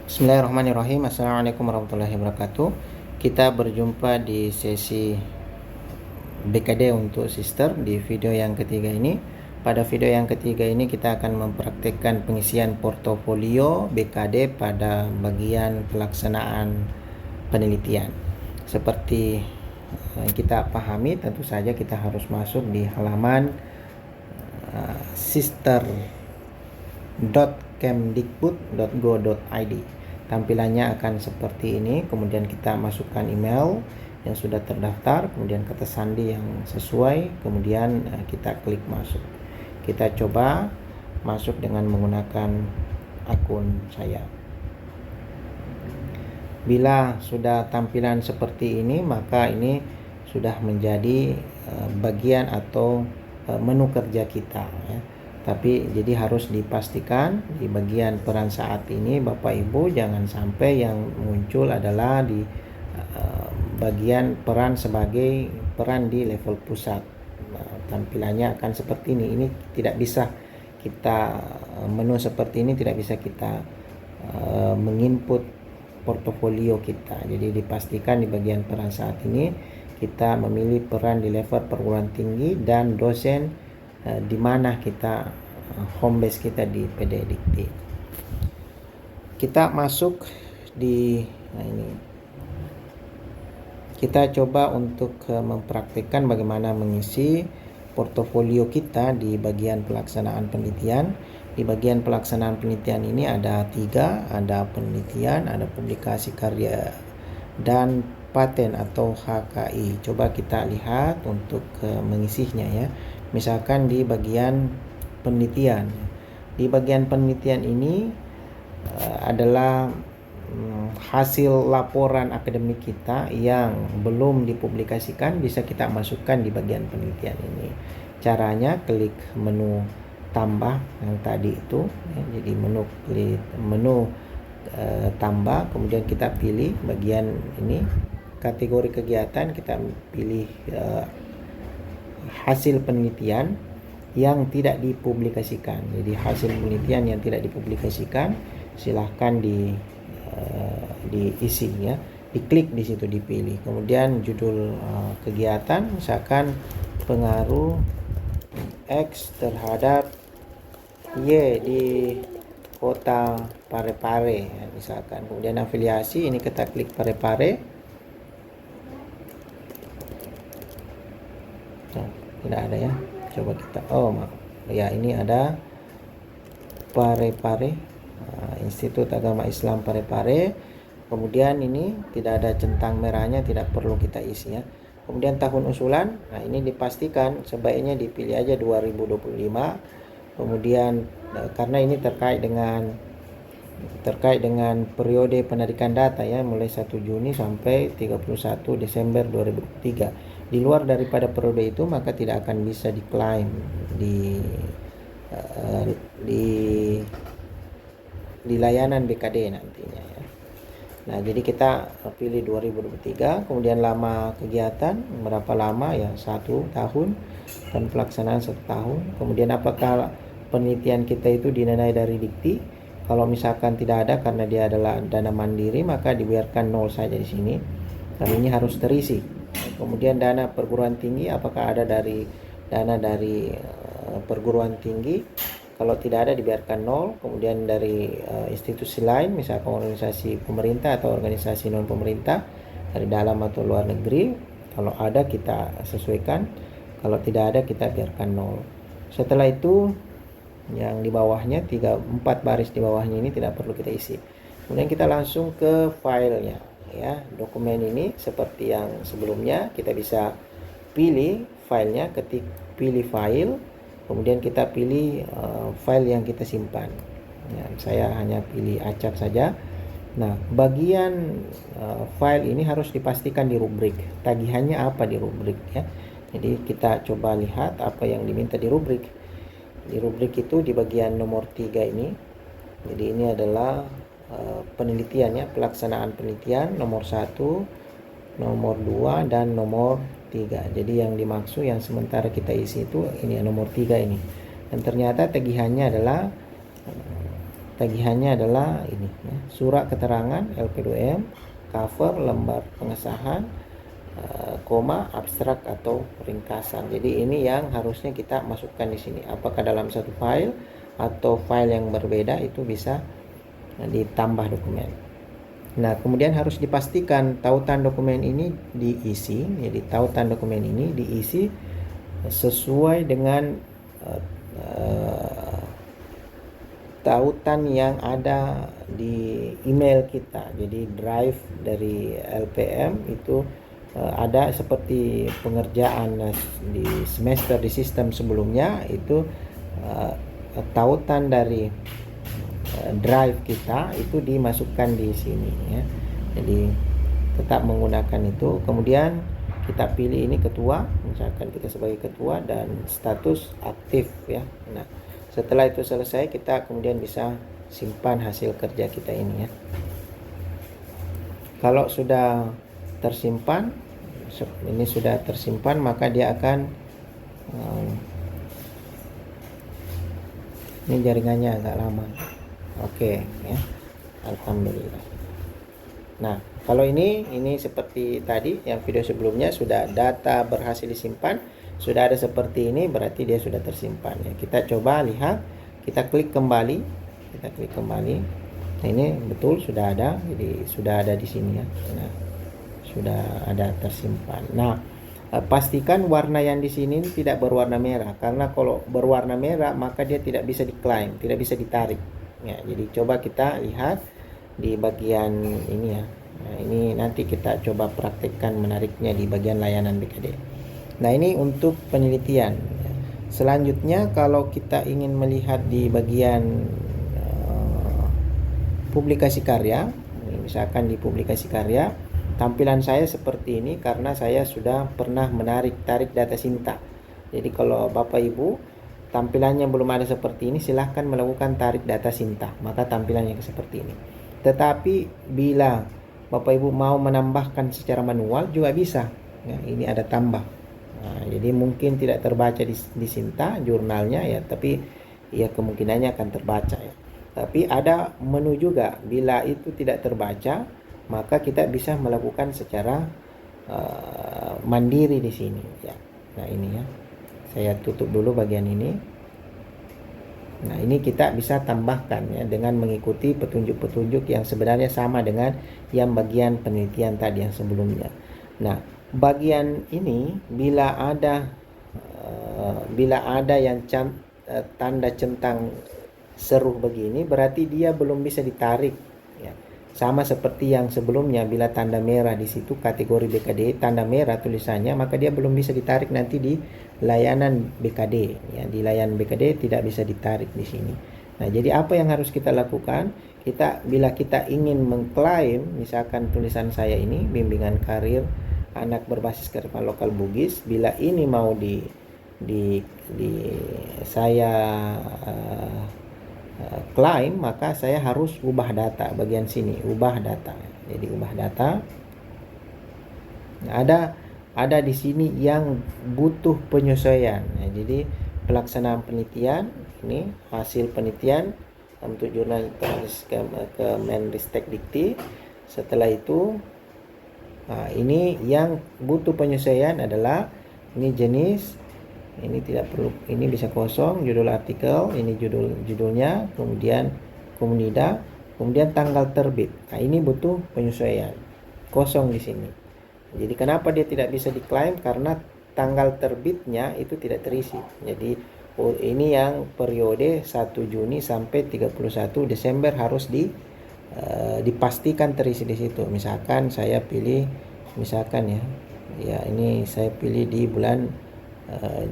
Bismillahirrahmanirrahim. Assalamualaikum warahmatullahi wabarakatuh. Kita berjumpa di sesi BKD untuk sister di video yang ketiga ini. Pada video yang ketiga ini kita akan mempraktikkan pengisian portofolio BKD pada bagian pelaksanaan penelitian. Seperti yang kita pahami, tentu saja kita harus masuk di halaman sister.kemdikbud.go.id. Tampilannya akan seperti ini. Kemudian kita masukkan email yang sudah terdaftar, kemudian kata sandi yang sesuai, kemudian kita klik masuk. Kita coba masuk dengan menggunakan akun saya. Bila sudah tampilan seperti ini, maka ini sudah menjadi bagian atau menu kerja kita, ya. Tapi jadi harus dipastikan di bagian peran saat ini Bapak Ibu jangan sampai yang muncul adalah di bagian peran sebagai peran di level pusat. Tampilannya akan seperti ini. Ini tidak bisa kita menu seperti ini tidak bisa kita menginput portofolio kita. Jadi dipastikan di bagian peran saat ini kita memilih peran di level perguruan tinggi dan dosen di mana kita home base kita di PD Dikti. Kita masuk di ini. Kita coba untuk mempraktikkan bagaimana mengisi portofolio kita di bagian pelaksanaan penelitian. Di bagian pelaksanaan penelitian ini ada 3, ada penelitian, ada publikasi karya, dan paten atau HKI. Coba kita lihat untuk mengisinya, ya. Misalkan di bagian penelitian. Di bagian penelitian ini adalah hasil laporan akademik kita yang belum dipublikasikan, bisa kita masukkan di bagian penelitian ini. Caranya klik menu tambah yang tadi itu, ya. Jadi menu tambah, kemudian kita pilih bagian ini kategori kegiatan, kita pilih hasil penelitian yang tidak dipublikasikan. Jadi hasil penelitian yang tidak dipublikasikan silahkan diisi, ya. Diklik di situ, dipilih. Kemudian judul kegiatan misalkan pengaruh X terhadap Y di kota Parepare, ya, misalkan. Kemudian afiliasi, ini kita klik Parepare. Tidak ada, ya. Coba kita ya, ini ada Parepare, Institut Agama Islam Parepare. Kemudian ini tidak ada centang merahnya, tidak perlu kita isi, ya. Kemudian tahun usulan, nah ini dipastikan sebaiknya dipilih aja 2025. Kemudian karena ini terkait dengan periode penarikan data, ya, mulai 1 Juni sampai 31 Desember 2023. Di luar daripada periode itu maka tidak akan bisa diklaim di layanan BKD nantinya, ya. Nah, jadi kita pilih 2023, kemudian lama kegiatan berapa lama, ya, 1 tahun, dan pelaksanaan 1 tahun. Kemudian apakah penelitian kita itu dinilai dari Dikti? Kalau misalkan tidak ada karena dia adalah dana mandiri, maka dibiarkan 0 saja di sini. Dan ini harus terisi. Kemudian dana perguruan tinggi, apakah ada dana dari perguruan tinggi? Kalau tidak ada dibiarkan 0. Kemudian dari institusi lain, misalkan organisasi pemerintah atau organisasi non pemerintah dari dalam atau luar negeri, kalau ada kita sesuaikan, kalau tidak ada kita biarkan 0. Setelah itu yang di bawahnya 4 baris di bawahnya ini tidak perlu kita isi. Kemudian kita langsung ke filenya, ya. Dokumen ini seperti yang sebelumnya, kita bisa pilih filenya, pilih file, kemudian kita pilih file yang kita simpan, ya. Saya hanya pilih acak saja. Nah, bagian file ini harus dipastikan di rubrik. Tagihannya apa di rubrik, ya. Jadi kita coba lihat apa yang diminta di rubrik. Di rubrik itu di bagian nomor 3 ini. Jadi ini adalah penelitiannya, pelaksanaan penelitian nomor 1, nomor 2, dan nomor 3. Jadi yang dimaksud yang sementara kita isi itu ini nomor 3 ini. Dan ternyata tagihannya adalah tagihannya adalah ini ya, surat keterangan LP2M, cover, lembar pengesahan, koma, abstrak atau ringkasan. Jadi ini yang harusnya kita masukkan di sini. Apakah dalam satu file atau file yang berbeda, itu bisa ditambah dokumen. Nah, kemudian harus dipastikan tautan dokumen ini diisi. Jadi tautan dokumen ini diisi sesuai dengan tautan yang ada di email kita. Jadi drive dari LPM itu ada seperti pengerjaan di semester di sistem sebelumnya, itu tautan dari drive kita itu dimasukkan di sini ya. Jadi tetap menggunakan itu. Kemudian kita pilih ini ketua, misalkan kita sebagai ketua, dan status aktif ya. Nah, setelah itu selesai, kita kemudian bisa simpan hasil kerja kita ini ya. Kalau sudah tersimpan, ini sudah tersimpan, maka dia akan ini jaringannya agak lama. Oke ya, alhamdulillah. Nah, kalau ini seperti tadi yang video sebelumnya, sudah data berhasil disimpan, sudah ada seperti ini, berarti dia sudah tersimpan ya. Kita coba lihat, kita klik kembali, Nah, ini betul sudah ada, jadi sudah ada di sini ya. Nah, sudah ada tersimpan. Nah, pastikan warna yang di sini tidak berwarna merah, karena kalau berwarna merah maka dia tidak bisa diklaim, tidak bisa ditarik. Ya, jadi coba kita lihat di bagian ini ya. Nah, ini nanti kita coba praktekkan menariknya di bagian layanan BKD. Nah, ini untuk penelitian. Selanjutnya, kalau kita ingin melihat di bagian publikasi karya, misalkan di publikasi karya, tampilan saya seperti ini karena saya sudah pernah tarik data Sinta. Jadi kalau Bapak Ibu tampilannya belum ada seperti ini, silahkan melakukan tarik data Sinta, maka tampilannya seperti ini. Tetapi bila Bapak Ibu mau menambahkan secara manual juga bisa ya, ini ada tambah. Nah, jadi mungkin tidak terbaca di Sinta jurnalnya ya, tapi ya kemungkinannya akan terbaca ya. Tapi ada menu juga, bila itu tidak terbaca maka kita bisa melakukan secara mandiri di sini ya. Nah, ini ya. Saya tutup dulu bagian ini. Nah, ini kita bisa tambahkan ya dengan mengikuti petunjuk-petunjuk yang sebenarnya sama dengan yang bagian penelitian tadi yang sebelumnya. Nah, bagian ini bila ada yang tanda centang seru begini, berarti dia belum bisa ditarik ya. Sama seperti yang sebelumnya, bila tanda merah di situ kategori BKD, tanda merah tulisannya, maka dia belum bisa ditarik nanti di layanan BKD ya. Di layanan BKD tidak bisa ditarik di sini. Nah, jadi apa yang harus kita lakukan? Bila kita ingin mengklaim, misalkan tulisan saya ini bimbingan karir anak berbasis kearifan lokal Bugis, bila ini mau saya klaim, maka saya harus ubah data bagian sini, ubah data. Jadi ubah data. Nah, ada di sini yang butuh penyesuaian. Nah, jadi pelaksanaan penelitian, ini hasil penelitian untuk jurnal ke Menristek Dikti. Setelah itu, nah, ini yang butuh penyesuaian adalah ini jenis. Ini tidak perlu, ini bisa kosong, judul artikel, ini judulnya, kemudian komunida, kemudian tanggal terbit. Nah, ini butuh penyesuaian, kosong di sini. Jadi kenapa dia tidak bisa diklaim? Karena tanggal terbitnya itu tidak terisi. Jadi ini yang periode 1 Juni sampai 31 Desember harus dipastikan terisi di situ. Misalkan saya pilih, misalkan ya ini saya pilih di bulan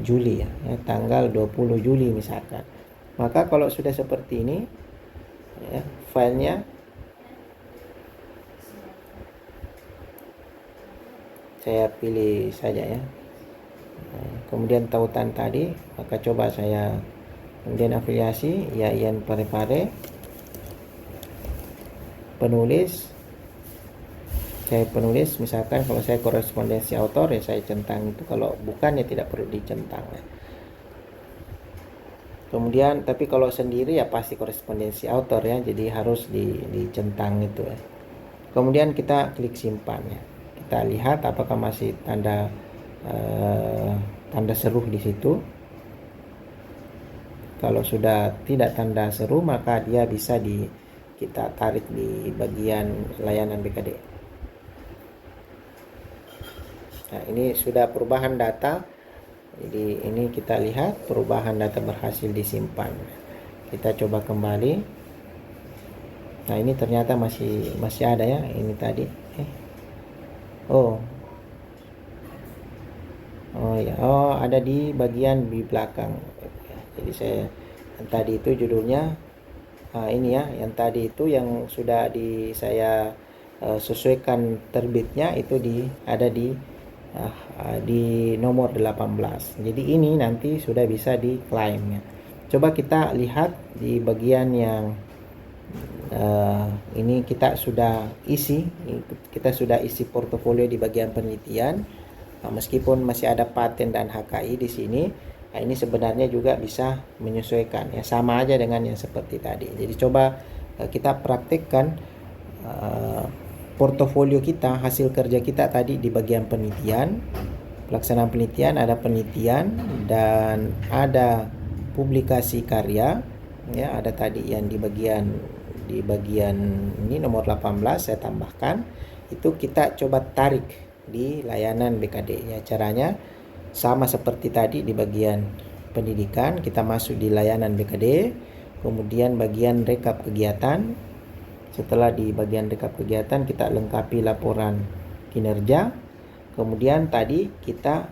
Juli ya, tanggal 20 Juli misalkan. Maka kalau sudah seperti ini ya, filenya saya pilih saja ya. Kemudian tautan tadi, maka coba saya kemudian afiliasi ya, Ian Parepare, penulis, saya penulis, misalkan kalau saya korespondensi autor ya saya centang itu, kalau bukan ya tidak perlu dicentang ya. Kemudian tapi kalau sendiri ya pasti korespondensi autor ya, jadi harus dicentang itu ya. Kemudian kita klik simpan ya. Kita lihat apakah masih tanda tanda seru di situ. Kalau sudah tidak tanda seru, maka dia bisa kita tarik di bagian layanan BKD. Nah, ini sudah perubahan data. Jadi ini kita lihat perubahan data berhasil disimpan. Kita coba kembali. Nah, ini ternyata masih ada ya, ini tadi. Oh ya, ada di bagian di belakang. Jadi saya yang tadi itu judulnya ini ya, yang tadi itu yang sudah saya sesuaikan terbitnya itu ada di nomor 18. Jadi ini nanti sudah bisa diklaim ya. Coba kita lihat di bagian yang ini kita sudah isi portofolio di bagian penelitian. Meskipun masih ada paten dan HKI di sini, ini sebenarnya juga bisa menyesuaikan ya, sama aja dengan yang seperti tadi. Jadi coba kita praktekkan portofolio kita, hasil kerja kita tadi di bagian penelitian, pelaksanaan penelitian, ada penelitian dan ada publikasi karya ya, ada tadi yang di bagian ini nomor 18 saya tambahkan, itu kita coba tarik di layanan BKD ya. Caranya sama seperti tadi di bagian pendidikan, kita masuk di layanan BKD, kemudian bagian rekap kegiatan. Setelah di bagian rekap kegiatan kita lengkapi laporan kinerja. Kemudian tadi kita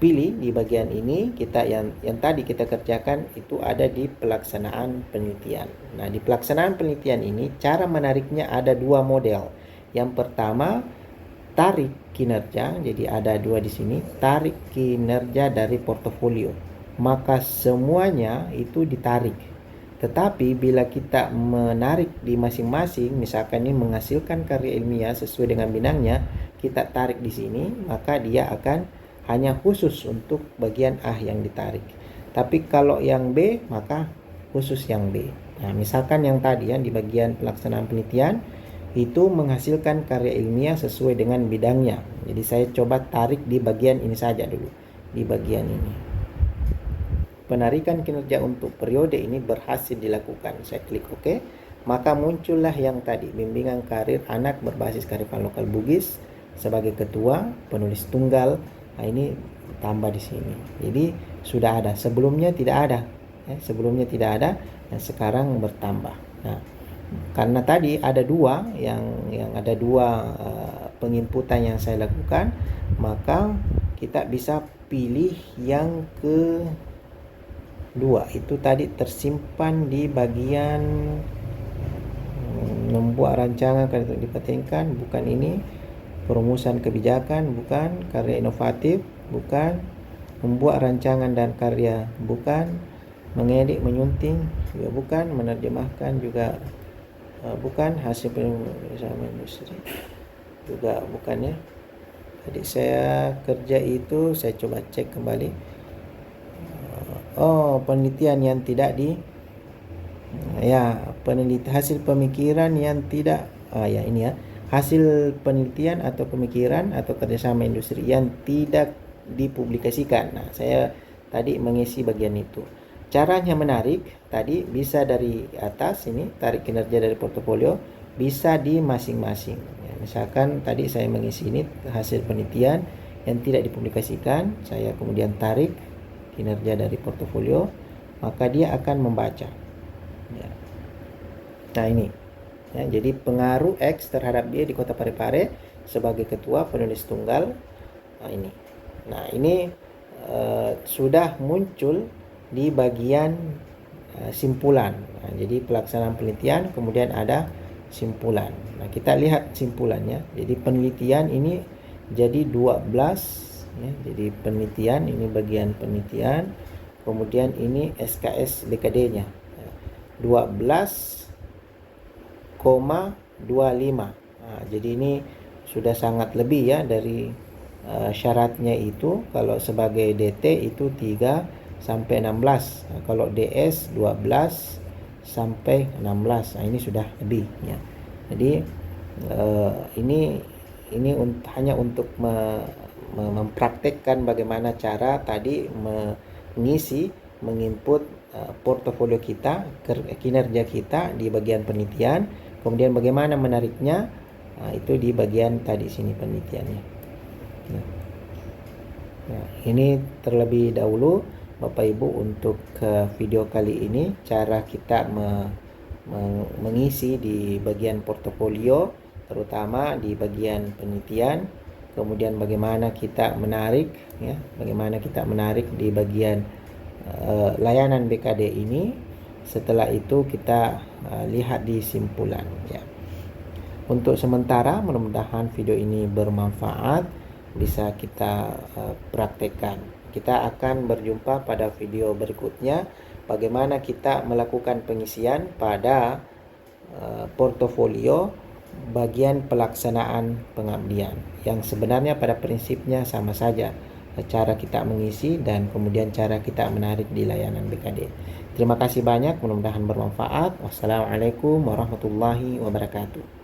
pilih di bagian ini, kita yang tadi kita kerjakan itu ada di pelaksanaan penelitian. Nah, di pelaksanaan penelitian ini cara menariknya ada dua model. Yang pertama tarik kinerja, jadi ada dua di sini, tarik kinerja dari portofolio. Maka semuanya itu ditarik. Tetapi bila kita menarik di masing-masing, misalkan ini menghasilkan karya ilmiah sesuai dengan bidangnya, kita tarik di sini, maka dia akan hanya khusus untuk bagian A yang ditarik. Tapi kalau yang B, maka khusus yang B. Nah, misalkan yang tadi yang di bagian pelaksanaan penelitian itu menghasilkan karya ilmiah sesuai dengan bidangnya. Jadi saya coba tarik di bagian ini saja dulu, di bagian ini. Penarikan kinerja untuk periode ini berhasil dilakukan. Saya klik OK, maka muncullah yang tadi, bimbingan karir anak berbasis kearifan lokal Bugis sebagai ketua, penulis tunggal. Nah, ini tambah di sini. Jadi sudah ada, sebelumnya tidak ada. Sebelumnya tidak ada, dan sekarang bertambah. Nah, karena tadi ada dua yang ada dua penginputan yang saya lakukan, maka kita bisa pilih yang kedua. Itu tadi tersimpan di bagian membuat rancangan karya dipatenkan, bukan ini. Perumusan kebijakan, bukan. Karya inovatif, bukan. Membuat rancangan dan karya, bukan. Mengedit, menyunting, juga bukan. Menerjemahkan juga bukan. Hasil penelitian industri juga bukan ya. Tadi saya kerja itu, saya coba cek kembali. Penelitian yang tidak hasil pemikiran yang tidak ini ya, hasil penelitian atau pemikiran atau kerjasama industri yang tidak dipublikasikan. Nah, saya tadi mengisi bagian itu. Caranya menarik tadi bisa dari atas ini, tarik kinerja dari portofolio, bisa di masing-masing ya. Misalkan tadi saya mengisi ini hasil penelitian yang tidak dipublikasikan, saya kemudian tarik kinerja dari portofolio, maka dia akan membaca ya. Nah, ini ya, jadi pengaruh X terhadap dia di Kota Parepare sebagai ketua, penulis tunggal. Nah, ini sudah muncul di bagian simpulan. Nah, jadi pelaksanaan penelitian, kemudian ada simpulan. Nah, kita lihat simpulannya. Jadi penelitian ini jadi 12 ya. Jadi penelitian ini bagian penelitian, kemudian ini SKS BKD-nya 12,25. Nah, jadi ini sudah sangat lebih ya dari syaratnya itu. Kalau sebagai DT itu 3 sampai 16. Kalau DS 12 sampai 16. Ini sudah lebih ya. Jadi ini hanya untuk mempraktekkan bagaimana cara tadi menginput portofolio kita, kinerja kita di bagian penelitian, kemudian bagaimana menariknya, itu di bagian tadi sini penelitiannya. Nah, ini terlebih dahulu Bapak Ibu untuk video kali ini cara kita mengisi di bagian portofolio, terutama di bagian penelitian, kemudian bagaimana kita menarik ya, bagaimana kita menarik di bagian layanan BKD ini. Setelah itu kita lihat di simpulan ya. Untuk sementara mudah-mudahan video ini bermanfaat, bisa kita praktekkan. Kita akan berjumpa pada video berikutnya bagaimana kita melakukan pengisian pada portofolio bagian pelaksanaan pengabdian, yang sebenarnya pada prinsipnya sama saja, cara kita mengisi dan kemudian cara kita menarik di layanan BKD. Terima kasih banyak, mudah-mudahan bermanfaat. Wassalamualaikum warahmatullahi wabarakatuh.